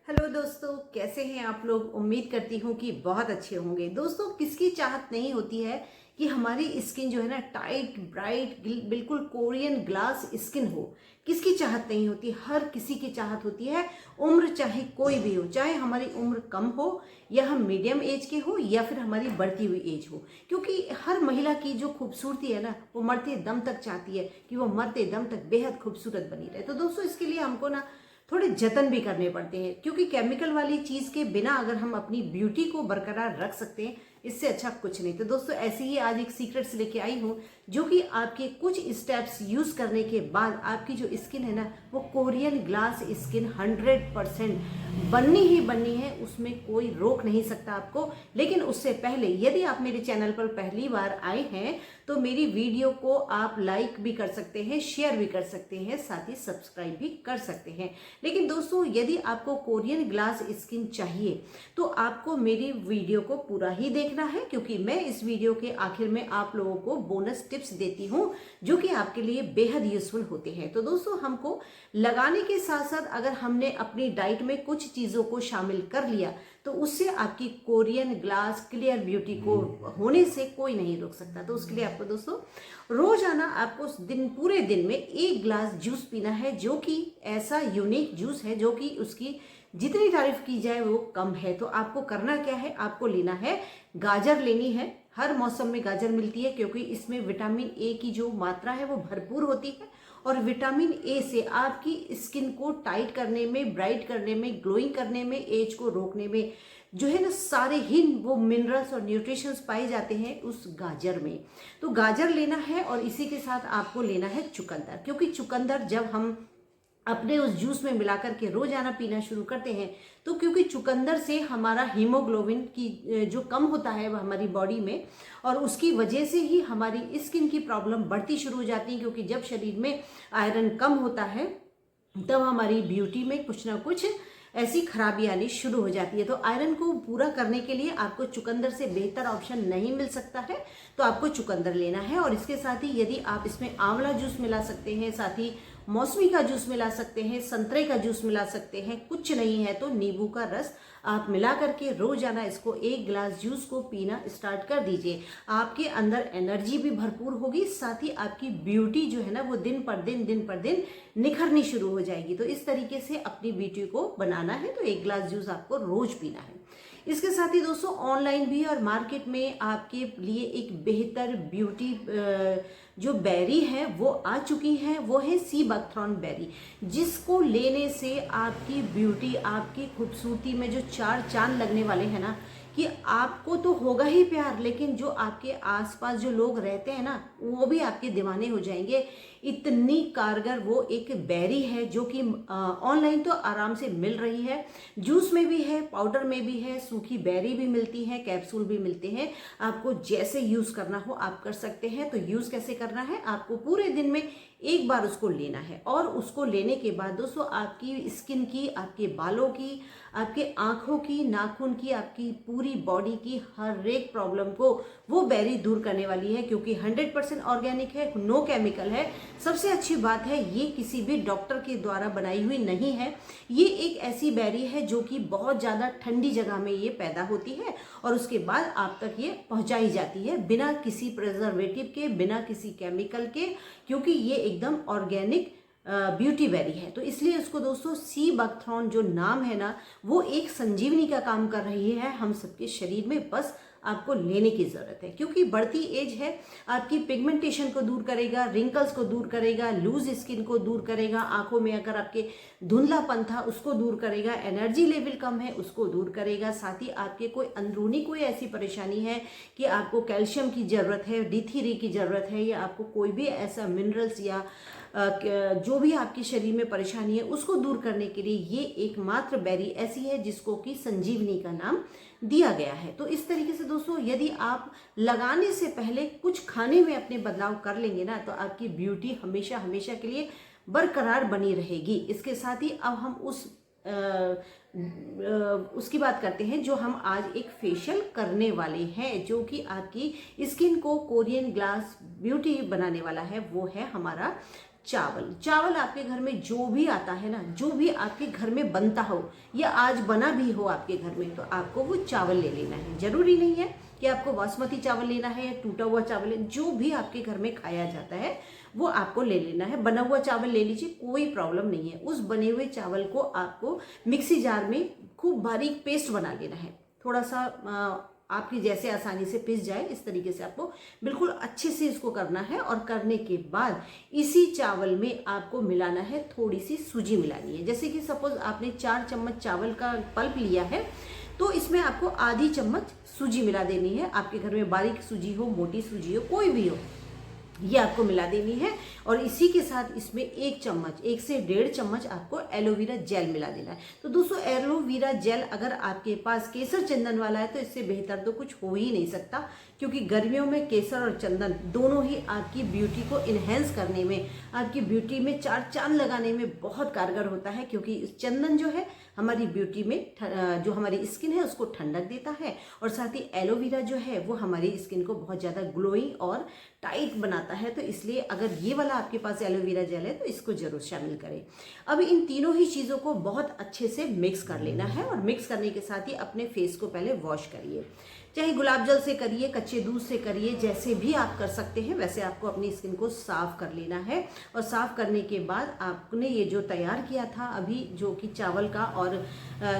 Hello दोस्तों, कैसे हैं आप लोग। उम्मीद करती हूँ कि बहुत अच्छे होंगे। दोस्तों, किसकी चाहत नहीं होती है कि हमारी स्किन जो है ना टाइट ब्राइट बिल्कुल कोरियन ग्लास स्किन हो। किसकी चाहत नहीं होती, हर किसी की चाहत होती है। उम्र चाहे कोई भी हो, चाहे हमारी उम्र कम हो या हम मीडियम एज के हो या फिर हमारी बढ़ती हुई एज हो, क्योंकि हर महिला की जो खूबसूरती है ना वो मरते दम तक चाहती है कि वो मरते दम तक बेहद खूबसूरत बनी रहे। तो दोस्तों, इसके लिए हमको ना थोड़े जतन भी करने पड़ते हैं, क्योंकि केमिकल वाली चीज के बिना अगर हम अपनी ब्यूटी को बरकरार रख सकते हैं, इससे अच्छा कुछ नहीं। तो दोस्तों, ऐसे ही आज एक सीक्रेट्स लेके आई हूँ जो कि आपके कुछ स्टेप्स यूज करने के बाद आपकी जो स्किन है ना वो कोरियन ग्लास स्किन 100% बननी ही बननी है। उसमें कोई रोक नहीं सकता आपको। लेकिन उससे पहले यदि आप मेरे चैनल पर पहली बार आए हैं तो मेरी वीडियो को आप लाइक भी कर सकते हैं, शेयर भी कर सकते हैं, साथ ही सब्सक्राइब भी कर सकते हैं। लेकिन दोस्तों, यदि आपको कोरियन ग्लास स्किन चाहिए तो आपको मेरी वीडियो को पूरा ही देखना है, क्योंकि मैं इस वीडियो के आखिर में आप लोगों को बोनस टिप्स देती हूं जो कि आपके लिए बेहद यूजफुल होते हैं। तो दोस्तों, हमको लगाने के साथ साथ अगर हमने अपनी डाइट में कुछ चीजों को शामिल कर लिया तो उससे आपकी कोरियन ग्लास क्लियर ब्यूटी को होने से कोई नहीं रोक सकता। तो उसके लिए आपको दोस्तों रोजाना आपको पूरे दिन में 1 गिलास जूस पीना है, जो कि ऐसा यूनिक जूस है जो कि उसकी जितनी तारीफ की जाए वो कम है। तो आपको करना क्या है, आपको लेना है गाजर लेनी है। हर मौसम में गाजर मिलती है क्योंकि इसमें विटामिन ए की जो मात्रा है वो भरपूर होती है, और विटामिन ए से आपकी स्किन को टाइट करने में, ब्राइट करने में, ग्लोइंग करने में, एज को रोकने में जो है ना सारे ही वो मिनरल्स और न्यूट्रिशंस पाए जाते हैं उस गाजर में। तो गाजर लेना है और इसी के साथ आपको लेना है चुकंदर, क्योंकि चुकंदर जब हम अपने उस जूस में मिलाकर के रोजाना पीना शुरू करते हैं तो क्योंकि चुकंदर से हमारा हीमोग्लोबिन की जो कम होता है वह हमारी बॉडी में, और उसकी वजह से ही हमारी स्किन की प्रॉब्लम बढ़ती शुरू हो जाती है, क्योंकि जब शरीर में आयरन कम होता है तब हमारी ब्यूटी में कुछ ना कुछ ऐसी खराबी आनी शुरू हो जाती है। तो आयरन को पूरा करने के लिए आपको चुकंदर से बेहतर ऑप्शन नहीं मिल सकता है, तो आपको चुकंदर लेना है। और इसके साथ ही यदि आप इसमें आंवला जूस मिला सकते हैं, साथ ही मौसमी का जूस मिला सकते हैं, संतरे का जूस मिला सकते हैं, कुछ नहीं है तो नींबू का रस आप मिला करके रोजाना इसको 1 गिलास जूस को पीना स्टार्ट कर दीजिए। आपके अंदर एनर्जी भी भरपूर होगी, साथ ही आपकी ब्यूटी जो है ना वो दिन पर दिन निखरनी शुरू हो जाएगी। तो इस तरीके से अपनी ब्यूटी को बनाना है तो 1 गिलास जूस आपको रोज पीना है। इसके साथ ही दोस्तों, ऑनलाइन भी और मार्केट में आपके लिए एक बेहतर ब्यूटी जो बेरी है वो आ चुकी है, वो है सी बकथ्रॉन बेरी, जिसको लेने से आपकी ब्यूटी, आपकी खूबसूरती में जो 4 चांद लगने वाले हैं ना, कि आपको तो होगा ही प्यार, लेकिन जो आपके आसपास जो लोग रहते हैं ना वो भी आपके दीवाने हो जाएंगे। इतनी कारगर वो एक बेरी है जो कि ऑनलाइन तो आराम से मिल रही है, जूस में भी है, पाउडर में भी है, सूखी बेरी भी मिलती है, कैप्सूल भी मिलते हैं। आपको जैसे यूज करना हो आप कर सकते हैं। तो यूज कैसे करना है, आपको पूरे दिन में 1 बार उसको लेना है, और उसको लेने के बाद दोस्तों आपकी स्किन की, आपके बालों की, आपके आंखों की, नाखून की, आपकी पूरी बॉडी की हर एक प्रॉब्लम को वो बेरी दूर करने वाली है, क्योंकि 100% ऑर्गेनिक है, नो केमिकल है। सबसे अच्छी बात है ये किसी भी डॉक्टर के द्वारा बनाई हुई नहीं है। ये एक ऐसी बेरी है जो कि बहुत ज़्यादा ठंडी जगह में ये पैदा होती है और उसके बाद आप तक ये पहुंचाई जाती है बिना किसी प्रिजर्वेटिव के, बिना किसी केमिकल के, क्योंकि ये एकदम ऑर्गेनिक ब्यूटी बेरी है। तो इसलिए उसको दोस्तों सी बकथ्रॉन जो नाम है ना वो एक संजीवनी का काम कर रही है हम सबके शरीर में। बस आपको लेने की जरूरत है, क्योंकि बढ़ती एज है, आपकी पिगमेंटेशन को दूर करेगा, रिंकल्स को दूर करेगा, लूज स्किन को दूर करेगा, आंखों में अगर आपके धुंधलापन था उसको दूर करेगा, एनर्जी लेवल कम है उसको दूर करेगा, साथ ही आपके कोई अंदरूनी कोई ऐसी परेशानी है कि आपको कैल्शियम की जरूरत है, D3 की जरूरत है, या आपको कोई भी ऐसा मिनरल्स या जो भी आपके शरीर में परेशानी है उसको दूर करने के लिए ये एकमात्र बेरी ऐसी है जिसको कि संजीवनी का नाम दिया गया है। तो इस तरीके से दोस्तों, यदि आप लगाने से पहले कुछ खाने में अपने बदलाव कर लेंगे ना तो आपकी ब्यूटी हमेशा हमेशा के लिए बरकरार बनी रहेगी। इसके साथ ही अब हम उसकी बात करते हैं जो हम आज एक फेशियल करने वाले हैं, जो कि आपकी स्किन को कोरियन ग्लास ब्यूटी बनाने वाला है। वो है हमारा चावल। चावल आपके घर में जो भी आता है ना, जो भी आपके घर में बनता हो या आज बना भी हो आपके घर में, तो आपको वो चावल ले लेना है। जरूरी नहीं है कि आपको बासमती चावल लेना है या टूटा हुआ चावल, जो भी आपके घर में खाया जाता है वो आपको ले लेना है। बना हुआ चावल ले लीजिए, कोई प्रॉब्लम नहीं है। उस बने हुए चावल को आपको मिक्सी जार में खूब बारीक पेस्ट बना लेना है। थोड़ा सा आपकी जैसे आसानी से पिस जाए इस तरीके से आपको बिल्कुल अच्छे से इसको करना है। और करने के बाद इसी चावल में आपको मिलाना है, थोड़ी सी सूजी मिलानी है। जैसे कि सपोज आपने 4 चम्मच चावल का पल्प लिया है, तो इसमें आपको आधी चम्मच सूजी मिला देनी है। आपके घर में बारीक सूजी हो, मोटी सूजी हो, कोई भी हो, ये आपको मिला देनी है। और इसी के साथ इसमें 1 चम्मच, 1 से 1.5 चम्मच आपको एलोवेरा जेल मिला देना है। तो दोस्तों एलोवेरा जेल अगर आपके पास केसर चंदन वाला है तो इससे बेहतर तो कुछ हो ही नहीं सकता, क्योंकि गर्मियों में केसर और चंदन दोनों ही आपकी ब्यूटी को इन्हेंस करने में, आपकी ब्यूटी में 4 चांद लगाने में बहुत कारगर होता है। क्योंकि चंदन जो है हमारी ब्यूटी में जो हमारी स्किन है उसको ठंडक देता है, और साथ ही एलोवेरा जो है वो हमारी स्किन को बहुत ज़्यादा ग्लोइंग और टाइट बनाता है। तो इसलिए अगर ये वाला आपके पास एलोवेरा जेल है तो इसको जरूर शामिल करें। अब इन तीनों ही चीज़ों को बहुत अच्छे से मिक्स कर लेना है, और मिक्स करने के साथ ही अपने फेस को पहले वॉश करिए। चाहे गुलाब जल से करिए, कच्चे दूध से करिए, जैसे भी आप कर सकते हैं वैसे आपको अपनी स्किन को साफ कर लेना है। और साफ करने के बाद आपने ये जो तैयार किया था अभी, जो कि चावल का और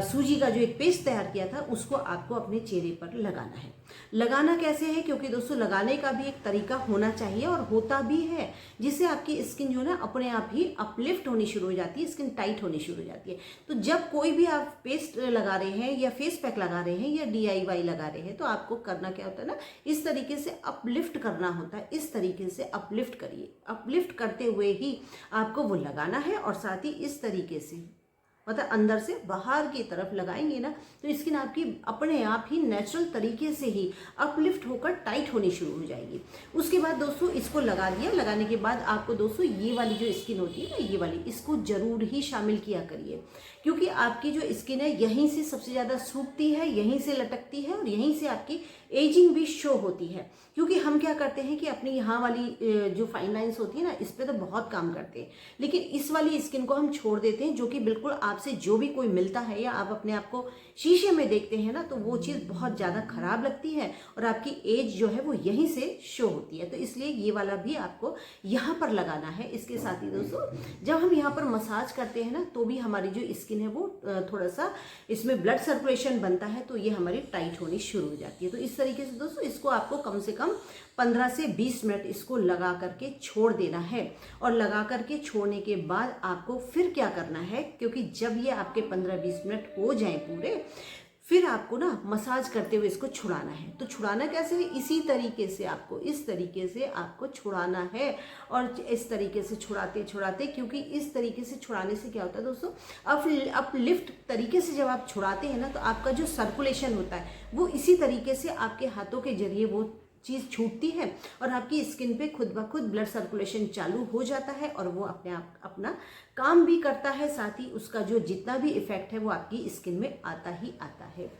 सूजी का जो एक पेस्ट तैयार किया था, उसको आपको अपने चेहरे पर लगाना है। लगाना कैसे है, क्योंकि दोस्तों लगाने का भी एक तरीका होना चाहिए और होता भी है, जिससे आपकी स्किन जो है ना अपने आप ही अपलिफ्ट होनी शुरू हो जाती है, स्किन टाइट होनी शुरू हो जाती है। तो जब कोई भी आप पेस्ट लगा रहे हैं या फेस पैक लगा रहे हैं या DIY लगा रहे हैं, तो आपको करना क्या होता है ना, इस तरीके से अपलिफ्ट करना होता है। इस तरीके से अपलिफ्ट करिए, अपलिफ्ट करते हुए ही आपको वो लगाना है। और साथ ही इस तरीके से मतलब अंदर से बाहर की तरफ लगाएंगे ना, तो स्किन आपकी अपने आप ही नेचुरल तरीके से ही अपलिफ्ट होकर टाइट होनी शुरू हो जाएगी। उसके बाद दोस्तों इसको लगा दिया, लगाने के बाद आपको दोस्तों ये वाली जो स्किन होती है ना, ये वाली, इसको जरूर ही शामिल किया करिए, क्योंकि आपकी जो स्किन है यहीं से सबसे ज़्यादा सूखती है, यहीं से लटकती है, और यहीं से आपकी एजिंग भी शो होती है। क्योंकि हम क्या करते हैं कि अपनी यहाँ वाली जो फाइन लाइंस होती है ना, इस पर तो बहुत काम करते हैं, लेकिन इस वाली स्किन को हम छोड़ देते हैं, जो कि बिल्कुल आपसे जो भी कोई मिलता है या आप अपने आप को शीशे में देखते हैं ना, तो वो चीज़ बहुत ज़्यादा खराब लगती है और आपकी एज जो है वो यहीं से शो होती है। तो इसलिए ये वाला भी आपको यहाँ पर लगाना है। इसके साथ ही दोस्तों जब हम यहाँ पर मसाज करते हैं ना, तो भी हमारी जो स्किन है वो थोड़ा सा इसमें ब्लड सर्कुलेशन बनता है, तो ये हमारी टाइट होनी शुरू हो जाती है। तो इस तरीके से दोस्तों इसको आपको कम से कम 15 से 20 मिनट इसको लगा करके छोड़ देना है। और लगा करके छोड़ने के बाद आपको फिर क्या करना है, क्योंकि जब ये आपके 15-20 मिनट हो जाएं पूरे, फिर आपको ना मसाज करते हुए इसको छुड़ाना है। तो छुड़ाना कैसे है, इसी तरीके से आपको, इस तरीके से आपको छुड़ाना है। और इस तरीके से छुड़ाते छुड़ाते, क्योंकि इस तरीके से छुड़ाने से क्या होता है दोस्तों, अपलिफ्ट तरीके से जब आप छुड़ाते हैं ना, तो आपका जो सर्कुलेशन होता है वो इसी तरीके से आपके हाथों के जरिए वो चीज़ छूटती है और आपकी स्किन पे खुद ब खुद ब्लड सर्कुलेशन चालू हो जाता है, और वो अपने आप अपना काम भी करता है। साथ ही उसका जो जितना भी इफेक्ट है वो आपकी स्किन में आता ही आता है।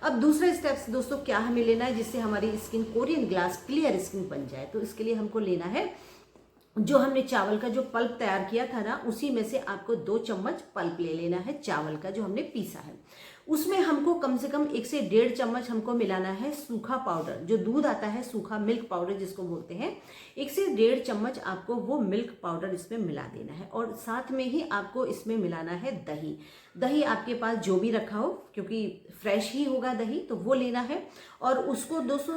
अब दूसरा स्टेप्स दोस्तों क्या हमें लेना है, जिससे हमारी skin Korean glass clear skin बन जाए। तो इसके लिए हमको लेना है, जो हमने चावल का जो पल्प तैयार किया था ना, उसी में से आपको 2 चम्मच पल्प ले लेना है चावल का, जो हमने पीसा है। उसमें हमको कम से कम 1 से 1.5 चम्मच हमको मिलाना है सूखा पाउडर, जो दूध आता है, सूखा मिल्क पाउडर जिसको बोलते हैं। 1 से 1.5 चम्मच आपको वो मिल्क पाउडर इसमें मिला देना है। और साथ में ही आपको इसमें मिलाना है दही। दही आपके पास जो भी रखा हो, क्योंकि फ्रेश ही होगा दही, तो वो लेना है। और उसको दोस्तों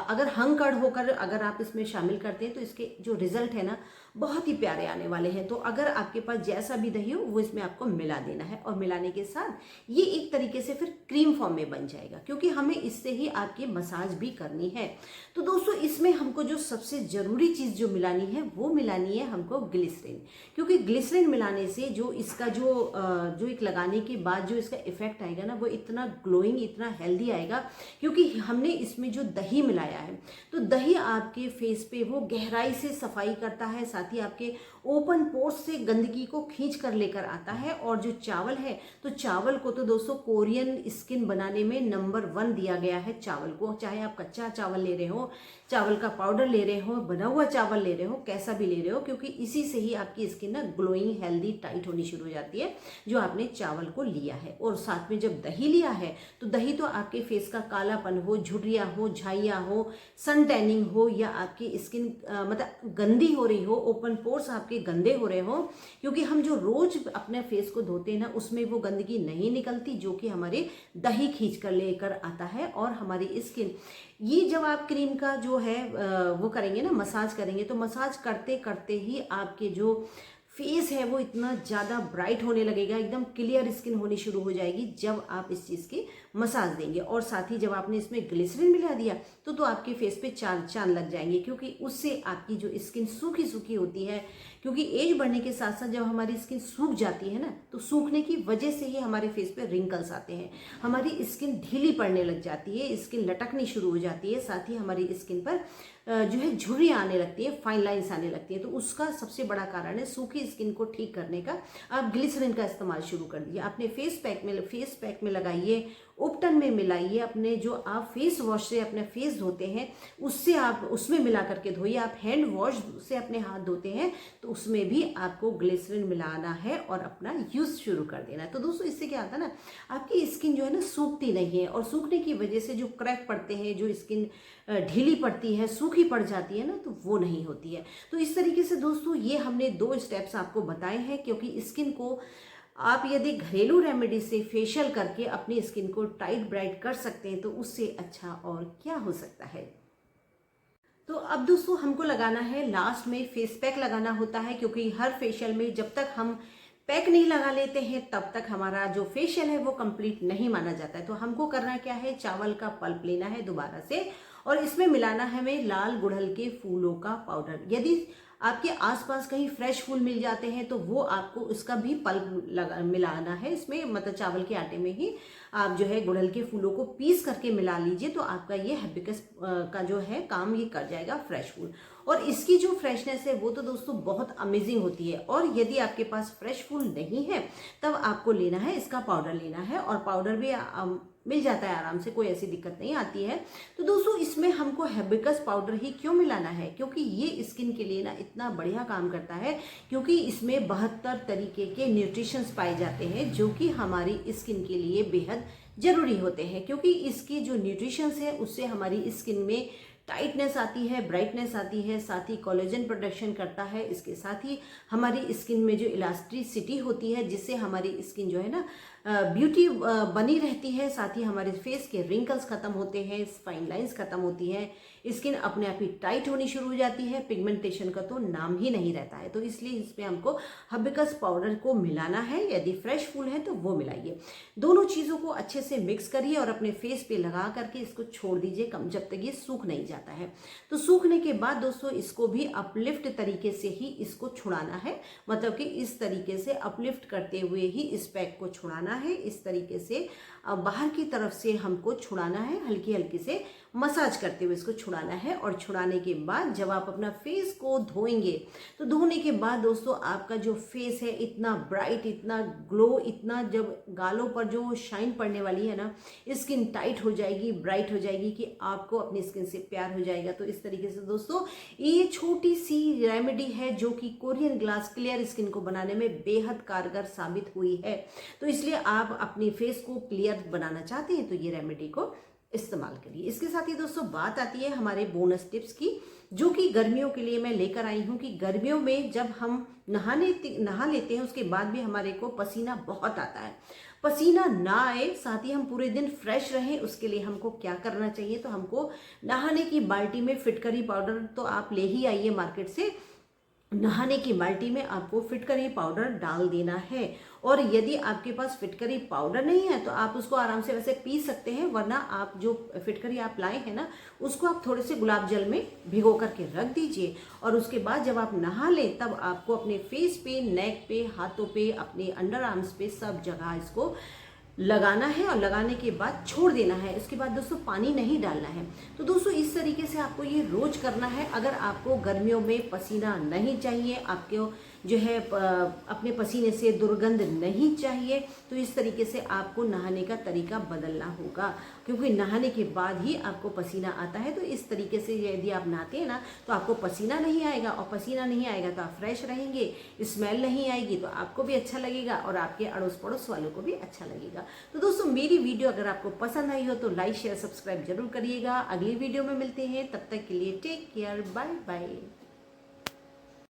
अगर हंग कड़ होकर अगर आप इसमें शामिल करते हैं तो इसके जो रिजल्ट है ना बहुत ही प्यारे आने वाले हैं। तो अगर आपके पास जैसा भी दही हो वो इसमें आपको मिला देना है, और मिलाने के साथ ये एक तरीके से फिर क्रीम फॉर्म में बन जाएगा, क्योंकि हमें इससे ही आपकी मसाज भी करनी है। तो दोस्तों इसमें हमको जो सबसे ज़रूरी चीज़ जो मिलानी है वो मिलानी है हमको ग्लिसरीन, क्योंकि ग्लिसरीन मिलाने से जो इसका जो एक लगाने के बाद जो इसका इफेक्ट आएगा ना, वो इतना ग्लोइंग, इतना हेल्दी आएगा, क्योंकि हमने इसमें जो दही मिलाया है, तो दही आपके फेस पे वो गहराई से सफाई करता है, साथ ही आपके ओपन पोर्स से गंदगी को खींच कर लेकर आता है। और जो चावल है, तो चावल को तो दोस्तों कोरियन स्किन बनाने में नंबर 1 दिया गया है चावल को। चाहे आप कच्चा चावल ले रहे हो, चावल का पाउडर ले रहे हो, बना हुआ चावल ले रहे हो, कैसा भी ले रहे हो, क्योंकि इसी से ही आपकी स्किन ना ग्लोइंग, हेल्दी, टाइट होनी शुरू हो जाती है, जो आपने चावल को लिया है। और साथ में जब दही लिया है, तो दही तो आपके फेस का कालापन हो, झुर्रियाँ हो, झाइयाँ हो, सन टैनिंग हो, या आपकी स्किन मतलब गंदी हो रही हो, ओपन पोर्स आपके गंदे हो रहे हो, क्योंकि हम जो रोज अपने फेस को धोते हैं ना, उसमें वो गंदगी नहीं निकलती जो कि हमारे दही खींच कर लेकर आता है। और हमारी स्किन, ये जब आप क्रीम का जो है वो करेंगे ना, मसाज करेंगे, तो मसाज करते करते ही आपके जो फेस है वो इतना ज़्यादा ब्राइट होने लगेगा, एकदम क्लियर स्किन होनी शुरू हो जाएगी जब आप इस चीज़ की मसाज देंगे। और साथ ही जब आपने इसमें ग्लिसरीन मिला दिया तो आपके फेस पे चांद चांद लग जाएंगे, क्योंकि उससे आपकी जो स्किन सूखी सूखी होती है, क्योंकि एज बढ़ने के साथ साथ जब हमारी स्किन सूख जाती है ना, तो सूखने की वजह से ही हमारे फेस पे रिंकल्स आते हैं, हमारी स्किन ढीली पड़ने लग जाती है, स्किन लटकनी शुरू हो जाती है, साथ ही हमारी स्किन पर जो है झुर्रियाँ आने लगती है, फाइन लाइंस आने लगती है। तो उसका सबसे बड़ा कारण है सूखी स्किन को ठीक करने का आप ग्लिसरीन का इस्तेमाल शुरू कर दिया। अपने फेस पैक में लगाइए, उपटन में मिलाइए, अपने जो आप फेस वॉश से अपने फेस धोते हैं उससे आप उसमें मिला करके धोइए। आप हैंड वॉश से अपने हाथ धोते हैं तो उसमें भी आपको ग्लिसरीन मिलाना है और अपना यूज़ शुरू कर देना है। तो दोस्तों इससे क्या होता है ना, आपकी स्किन जो है ना सूखती नहीं है, और सूखने की वजह से जो क्रैक पड़ते हैं, जो स्किन ढीली पड़ती है, सूखी पड़ जाती है ना, तो वो नहीं होती है। तो इस तरीके से दोस्तों ये हमने 2 स्टेप्स आपको बताए हैं, क्योंकि स्किन को आप यदि घरेलू रेमेडी से फेशियल करके अपनी स्किन को टाइट ब्राइट कर सकते हैं तो उससे अच्छा और क्या हो सकता है। तो अब दोस्तों हमको लगाना है, लास्ट में फेस पैक लगाना होता है, क्योंकि हर फेशियल में जब तक हम पैक नहीं लगा लेते हैं तब तक हमारा जो फेशियल है वो कंप्लीट नहीं माना जाता है। तो हमको करना क्या है, चावल का पल्प लेना है दोबारा से, और इसमें मिलाना है हमें लाल गुड़हल के फूलों का पाउडर। यदि आपके आसपास कहीं फ्रेश फूल मिल जाते हैं तो वो आपको उसका भी पल्प मिलाना है इसमें, मतलब चावल के आटे में ही आप जो है गुड़हल के फूलों को पीस करके मिला लीजिए, तो आपका ये हिबिस्कस का जो है काम ये कर जाएगा, फ्रेश फूल। और इसकी जो फ्रेशनेस है वो तो दोस्तों बहुत अमेजिंग होती है। और यदि आपके पास फ्रेश फूल नहीं है तब आपको लेना है, इसका पाउडर लेना है, और पाउडर भी मिल जाता है आराम से, कोई ऐसी दिक्कत नहीं आती है। तो दोस्तों इसमें हमको हिबिस्कस पाउडर ही क्यों मिलाना है, क्योंकि ये स्किन के लिए ना इतना बढ़िया काम करता है, क्योंकि इसमें 72 तरीके के न्यूट्रिशंस पाए जाते हैं जो कि हमारी स्किन के लिए बेहद जरूरी होते हैं। क्योंकि इसकी जो न्यूट्रिशंस है उससे हमारी स्किन में टाइटनेस आती है, ब्राइटनेस आती है, साथ ही कोलेजन प्रोडक्शन करता है। इसके साथ ही हमारी स्किन में जो इलास्टिसिटी होती है, जिससे हमारी स्किन जो है ना ब्यूटी बनी रहती है, साथ ही हमारे फेस के रिंकल्स खत्म होते हैं, फाइन लाइंस खत्म होती है, स्किन अपने आप ही टाइट होनी शुरू हो जाती है, पिगमेंटेशन का तो नाम ही नहीं रहता है। तो इसलिए इसमें हमको हिबिस्कस पाउडर को मिलाना है, यदि फ्रेश फूल है तो वो मिलाइए। दोनों चीज़ों को अच्छे से मिक्स करिए और अपने फेस पे लगा करके इसको छोड़ दीजिए कम, जब तक ये सूख नहीं जाता है। तो सूखने के बाद दोस्तों इसको भी अपलिफ्ट तरीके से ही इसको छुड़ाना है, मतलब कि इस तरीके से अपलिफ्ट करते हुए ही इस पैक को छुड़ाना है। इस तरीके से बाहर की तरफ से हमको छुड़ाना है, हल्की हल्की से मसाज करते हुए इसको छुड़ाना है। और छुड़ाने के बाद जब आप अपना फेस को धोएंगे तो धोने के बाद दोस्तों आपका जो फेस है इतना ब्राइट, इतना ग्लो, इतना जब गालों पर जो शाइन पड़ने वाली है ना, स्किन टाइट हो जाएगी, ब्राइट हो जाएगी कि आपको अपनी स्किन से प्यार हो जाएगा। तो इस तरीके से दोस्तों ये छोटी सी रेमेडी है जो कि कोरियन ग्लास क्लियर स्किन को बनाने में बेहद कारगर साबित हुई है। तो इसलिए आप अपनी फेस को क्लियर बनाना चाहते हैं तो ये रेमेडी को इस्तेमाल करिए। इसके साथ ही दोस्तों बात आती है हमारे बोनस टिप्स की, जो कि गर्मियों के लिए मैं लेकर आई हूँ। कि गर्मियों में जब हम नहा लेते हैं उसके बाद भी हमारे को पसीना बहुत आता है, पसीना ना आए, साथ ही हम पूरे दिन फ्रेश रहें, उसके लिए हमको क्या करना चाहिए। तो हमको नहाने की बाल्टी में फिटकरी पाउडर तो आप ले ही आइए मार्केट से, नहाने की बाल्टी में आपको फिटकरी पाउडर डाल देना है। और यदि आपके पास फिटकरी पाउडर नहीं है तो आप उसको आराम से वैसे पी सकते हैं, वरना आप जो फिटकरी आप लाए हैं ना उसको आप थोड़े से गुलाब जल में भिगो करके रख दीजिए। और उसके बाद जब आप नहा लें तब आपको अपने फेस पे, नेक पे, हाथों पे, अपने अंडर आर्म्स पे, सब जगह इसको लगाना है और लगाने के बाद छोड़ देना है। इसके बाद दोस्तों पानी नहीं डालना है। तो दोस्तों इस तरीके से आपको ये रोज करना है। अगर आपको गर्मियों में पसीना नहीं चाहिए, आपको जो है अपने पसीने से दुर्गंध नहीं चाहिए, तो इस तरीके से आपको नहाने का तरीका बदलना होगा, क्योंकि नहाने के बाद ही आपको पसीना आता है। तो इस तरीके से यदि आप नहाते हैं ना तो आपको पसीना नहीं आएगा, और पसीना नहीं आएगा तो आप फ्रेश रहेंगे, स्मेल नहीं आएगी तो आपको भी अच्छा लगेगा और आपके अड़ोस पड़ोस वालों को भी अच्छा लगेगा। तो दोस्तों मेरी वीडियो अगर आपको पसंद आई हो तो लाइक शेयर सब्सक्राइब जरूर करिएगा। अगली वीडियो में मिलते हैं, तब तक के लिए टेक केयर, बाय बाय।